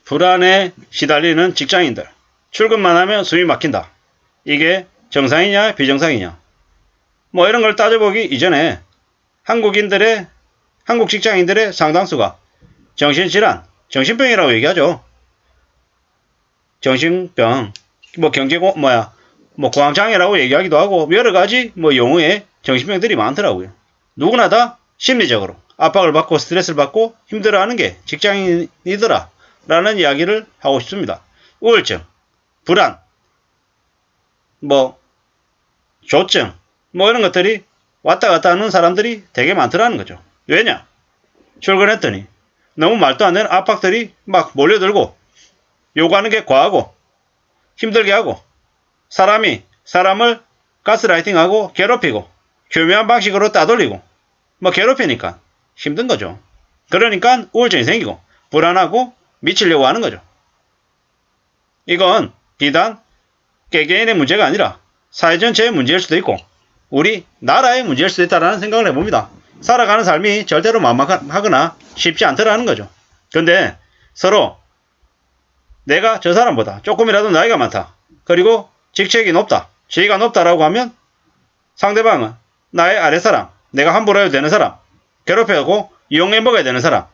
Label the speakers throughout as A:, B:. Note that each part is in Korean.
A: 불안에 시달리는 직장인들. 출근만 하면 숨이 막힌다. 이게 정상이냐 비정상이냐. 뭐 이런 걸 따져보기 이전에 한국 직장인들의 상당수가 정신질환, 정신병이라고 얘기하죠. 정신병, 공황장애라고 얘기하기도 하고 여러 가지 용어의 정신병들이 많더라고요. 누구나 다 심리적으로 압박을 받고 스트레스를 받고 힘들어하는 게 직장인이더라 라는 이야기를 하고 싶습니다. 우울증, 불안, 조증, 이런 것들이 왔다 갔다 하는 사람들이 되게 많더라는 거죠. 왜냐? 출근했더니 너무 말도 안 되는 압박들이 막 몰려들고 요구하는 게 과하고 힘들게 하고 사람이 사람을 가스라이팅하고 괴롭히고 교묘한 방식으로 따돌리고 괴롭히니까 힘든 거죠. 그러니까 우울증이 생기고 불안하고 미치려고 하는 거죠. 이건 비단 개개인의 문제가 아니라 사회 전체의 문제일 수도 있고 우리 나라의 문제일 수도 있다는 생각을 해봅니다. 살아가는 삶이 절대로 만만하거나 쉽지 않더라는 거죠. 근데 서로 내가 저 사람보다 조금이라도 나이가 많다. 그리고 직책이 높다. 지위가 높다라고 하면 상대방은 나의 아랫사람, 내가 함부로 해도 되는 사람, 괴롭혀하고 이용해 먹어야 되는 사람,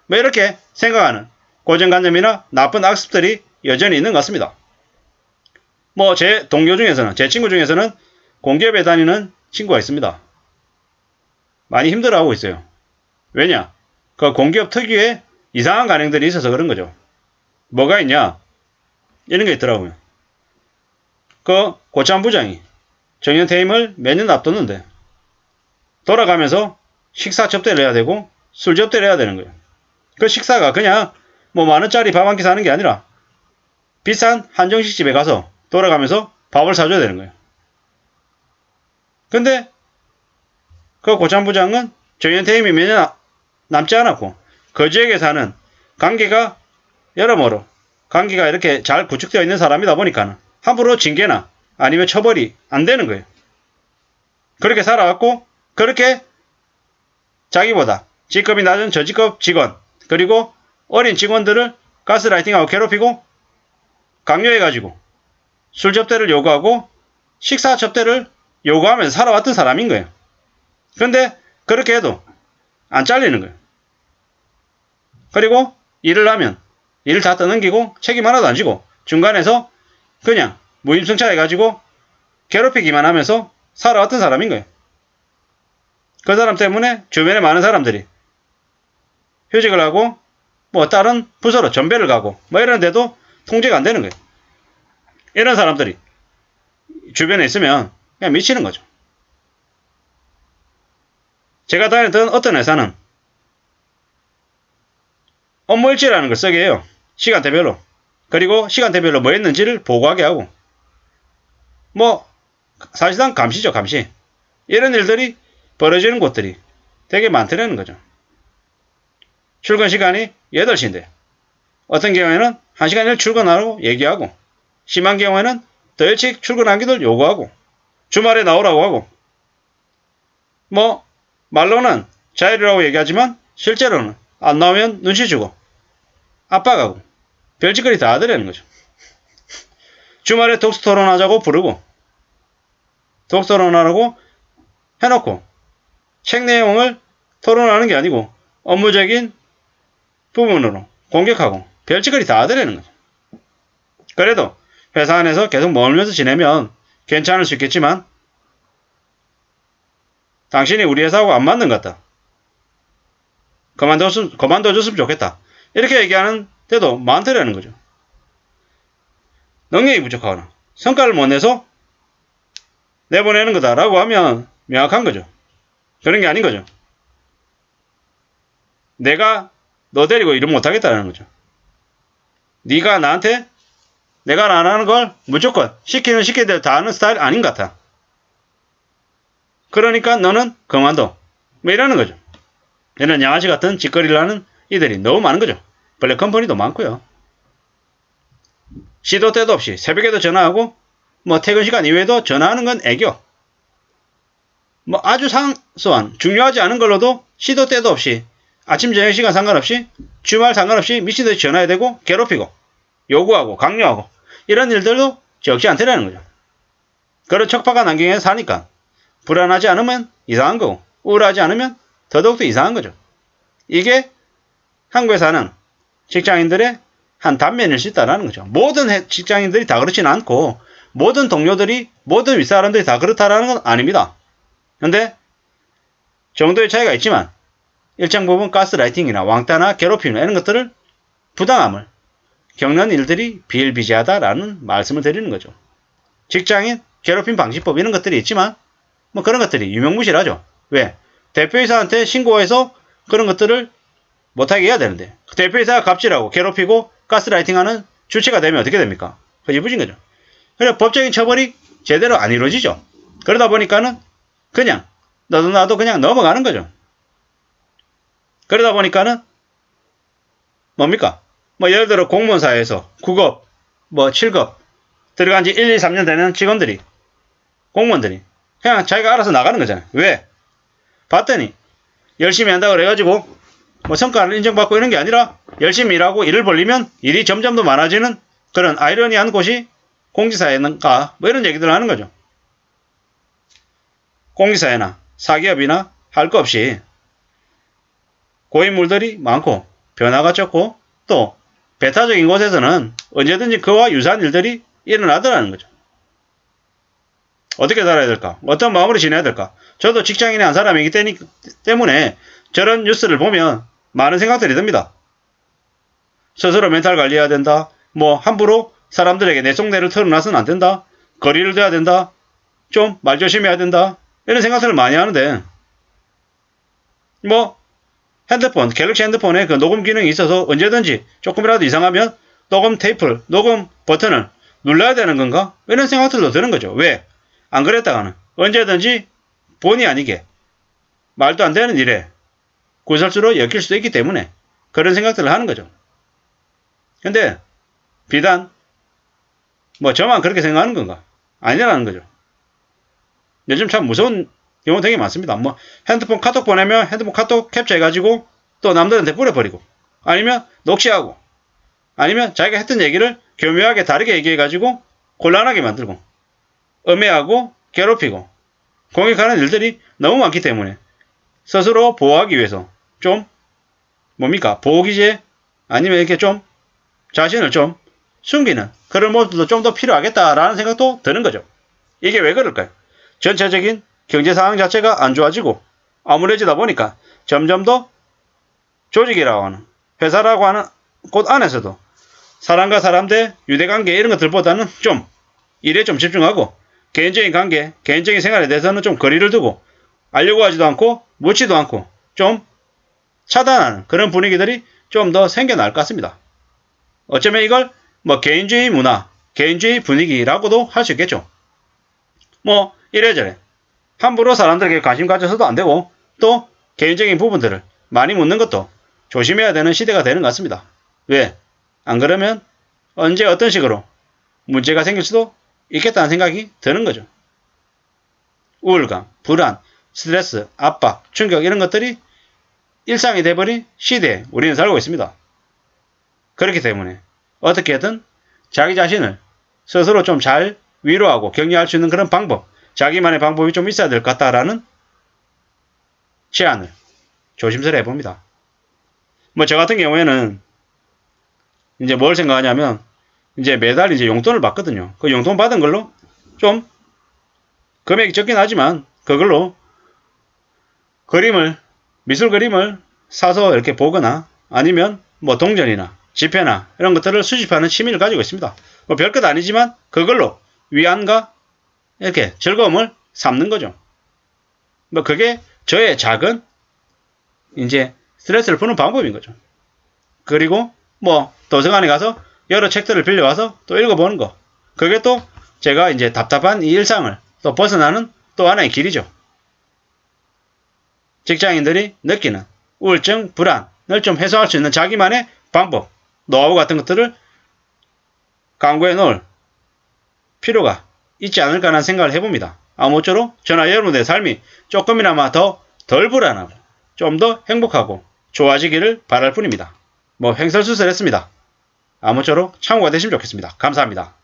A: 이렇게 생각하는 고정관념이나 나쁜 악습들이 여전히 있는 것 같습니다. 제 동료 중에서는, 제 친구 중에서는 공기업에 다니는 친구가 있습니다. 많이 힘들어하고 있어요. 왜냐? 그 공기업 특유의 이상한 관행들이 있어서 그런 거죠. 뭐가 있냐? 이런 게 있더라고요. 그 고참 부장이 정년퇴임을 몇 년 앞뒀는데 돌아가면서 식사 접대를 해야 되고 술 접대를 해야 되는 거예요. 그 식사가 그냥 만원짜리 밥 한 끼 사는 게 아니라 비싼 한정식 집에 가서 돌아가면서 밥을 사줘야 되는 거예요. 근데 그 고참 부장은 정년퇴임이 몇 년 남지 않았고 그 지역에 사는 관계가 여러모로 관계가 이렇게 잘 구축되어 있는 사람이다 보니까 함부로 징계나 아니면 처벌이 안 되는 거예요. 그렇게 살아왔고 그렇게 자기보다 직급이 낮은 저직급 직원 그리고 어린 직원들을 가스라이팅하고 괴롭히고 강요해가지고 술 접대를 요구하고 식사 접대를 요구하면서 살아왔던 사람인 거예요. 근데 그렇게 해도 안 잘리는 거예요. 그리고 일을 하면 일을 다 떠넘기고 책임 하나도 안 지고 중간에서 그냥 무임승차해가지고 괴롭히기만 하면서 살아왔던 사람인 거예요. 그 사람 때문에 주변에 많은 사람들이 휴직을 하고 다른 부서로 전배를 가고 이러는데도 통제가 안 되는 거예요. 이런 사람들이 주변에 있으면 그냥 미치는 거죠. 제가 다녔던 어떤 회사는 업무일지라는 걸 쓰게 해요. 시간대별로. 그리고 시간대별로 뭐 했는지를 보고하게 하고 사실상 감시죠, 감시. 이런 일들이 벌어지는 곳들이 되게 많다는 거죠. 출근 시간이 8시인데 어떤 경우에는 1시간 일 출근하라고 얘기하고 심한 경우에는 더 일찍 출근하기를 요구하고 주말에 나오라고 하고 말로는 자율이라고 얘기하지만 실제로는 안 나오면 눈치 주고 압박하고 별짓거리 다 하더라는 거죠. 주말에 독서 토론하자고 부르고 독서 토론하라고 해놓고 책 내용을 토론하는 게 아니고 업무적인 부분으로 공격하고 별짓거리 다 하더라는 거죠. 그래도 회사 안에서 계속 머물면서 지내면 괜찮을 수 있겠지만 당신이 우리 회사하고 안 맞는 것 같다. 그만둬줬으면 좋겠다. 이렇게 얘기하는 데도 많더라는 거죠. 능력이 부족하거나 성과를 못 내서 내보내는 거다라고 하면 명확한 거죠. 그런 게 아닌 거죠. 내가 너 데리고 일을 못하겠다는 거죠. 네가 나한테 내가 안 하는 걸 무조건 시키는 대로 다 하는 스타일 아닌 것 같아. 그러니까 너는 그만둬. 이러는 거죠. 이런 양아치 같은 짓거리를 하는 이들이 너무 많은 거죠. 블랙 컴퍼니도 많고요. 시도 때도 없이 새벽에도 전화하고 퇴근 시간 이외에도 전화하는 건 애교. 아주 상소한 중요하지 않은 걸로도 시도 때도 없이 아침 저녁 시간 상관없이 주말 상관없이 미친듯이 전화해야 되고 괴롭히고 요구하고 강요하고 이런 일들도 적지 않다라는 거죠. 그런 척박한 환경에 사니까 불안하지 않으면 이상한 거고 우울하지 않으면 더더욱더 이상한 거죠. 이게 한국에 사는 직장인들의 한 단면일 수 있다는 거죠. 모든 직장인들이 다 그렇지는 않고 모든 동료들이 모든 윗사람들이 다 그렇다라는 건 아닙니다. 근데 정도의 차이가 있지만 일정 부분 가스라이팅이나 왕따나 괴롭힘이나 이런 것들을 부당함을 겪는 일들이 비일비재하다라는 말씀을 드리는 거죠. 직장인 괴롭힘 방지법 이런 것들이 있지만 뭐 그런 것들이 유명무실하죠. 왜? 대표이사한테 신고해서 그런 것들을 못하게 해야 되는데 대표이사가 갑질하고 괴롭히고 가스라이팅하는 주체가 되면 어떻게 됩니까? 흐지부진 거죠. 그래서 법적인 처벌이 제대로 안 이루어지죠. 그러다 보니까는 그냥 너도 나도 그냥 넘어가는 거죠. 그러다 보니까는 뭡니까? 뭐 예를 들어 공무원 사회에서 9급, 뭐 7급 들어간 지 1, 2, 3년 되는 직원들이 공무원들이 그냥 자기가 알아서 나가는 거잖아요. 왜? 봤더니 열심히 한다고 그래가지고 뭐 성과를 인정받고 이런 게 아니라 열심히 일하고 일을 벌리면 일이 점점 더 많아지는 그런 아이러니한 곳이 공직사회인가 뭐 이런 얘기들을 하는 거죠. 공직사회나 사기업이나 할 거 없이 고인물들이 많고 변화가 적고 또 배타적인 곳에서는 언제든지 그와 유사한 일들이 일어나더라는 거죠. 어떻게 살아야 될까? 어떤 마음으로 지내야 될까? 저도 직장인의 한 사람이기 때문에 저런 뉴스를 보면 많은 생각들이 듭니다. 스스로 멘탈 관리해야 된다. 뭐 함부로 사람들에게 내 속내를 털어놔서는 안 된다. 거리를 둬야 된다. 좀 말 조심해야 된다. 이런 생각들을 많이 하는데 뭐 핸드폰, 갤럭시 핸드폰에 그 녹음 기능이 있어서 언제든지 조금이라도 이상하면 녹음 테이프를, 녹음 버튼을 눌러야 되는 건가? 이런 생각들도 드는 거죠. 왜? 안 그랬다가는 언제든지 본의 아니게 말도 안 되는 일에 구설수로 엮일 수도 있기 때문에 그런 생각들을 하는 거죠. 근데 비단 뭐 저만 그렇게 생각하는 건가? 아니라는 거죠. 요즘 참 무서운 경우 되게 많습니다. 뭐 핸드폰 카톡 보내면 핸드폰 카톡 캡처해가지고 또 남들한테 뿌려버리고 아니면 녹취하고 아니면 자기가 했던 얘기를 교묘하게 다르게 얘기해가지고 곤란하게 만들고 음해하고 괴롭히고 공격하는 일들이 너무 많기 때문에 스스로 보호하기 위해서 좀 뭡니까? 보호기제 아니면 이렇게 좀 자신을 좀 숨기는 그런 모습도 좀 더 필요하겠다라는 생각도 드는 거죠. 이게 왜 그럴까요? 전체적인 경제 상황 자체가 안 좋아지고 암울해지다 보니까 점점 더 조직이라고 하는 회사라고 하는 곳 안에서도 사람과 사람 대 유대관계 이런 것들보다는 좀 일에 좀 집중하고 개인적인 관계, 개인적인 생활에 대해서는 좀 거리를 두고 알려고 하지도 않고 묻지도 않고 좀 차단하는 그런 분위기들이 좀 더 생겨날 것 같습니다. 어쩌면 이걸 뭐 개인주의 문화, 개인주의 분위기라고도 할 수 있겠죠. 뭐 이래저래 함부로 사람들에게 관심 가져서도 안 되고 또 개인적인 부분들을 많이 묻는 것도 조심해야 되는 시대가 되는 것 같습니다. 왜? 안 그러면 언제 어떤 식으로 문제가 생길 수도 있겠다는 생각이 드는 거죠. 우울감, 불안, 스트레스, 압박, 충격 이런 것들이 일상이 돼버린 시대에 우리는 살고 있습니다. 그렇기 때문에 어떻게든 자기 자신을 스스로 좀 잘 위로하고 격려할 수 있는 그런 방법, 자기만의 방법이 좀 있어야 될 것 같다라는 제안을 조심스레 해봅니다. 뭐 저 같은 경우에는 이제 뭘 생각하냐면 이제 매달 이제 용돈을 받거든요. 그 용돈 받은 걸로 좀 금액이 적긴 하지만 그걸로 미술 그림을 사서 이렇게 보거나 아니면 뭐 동전이나 지폐나 이런 것들을 수집하는 취미를 가지고 있습니다. 뭐 별것 아니지만 그걸로 위안과 이렇게 즐거움을 삼는 거죠. 뭐 그게 저의 작은 이제 스트레스를 푸는 방법인 거죠. 그리고 뭐 도서관에 가서 여러 책들을 빌려와서 또 읽어보는 거. 그게 또 제가 이제 답답한 이 일상을 또 벗어나는 또 하나의 길이죠. 직장인들이 느끼는 우울증, 불안을 좀 해소할 수 있는 자기만의 방법, 노하우 같은 것들을 강구해 놓을 필요가 있지 않을까라는 생각을 해봅니다. 아무쪼록 저나 여러분의 삶이 조금이나마 더 덜 불안하고 좀 더 행복하고 좋아지기를 바랄 뿐입니다. 횡설수설했습니다. 아무쪼록 참고가 되시면 좋겠습니다. 감사합니다.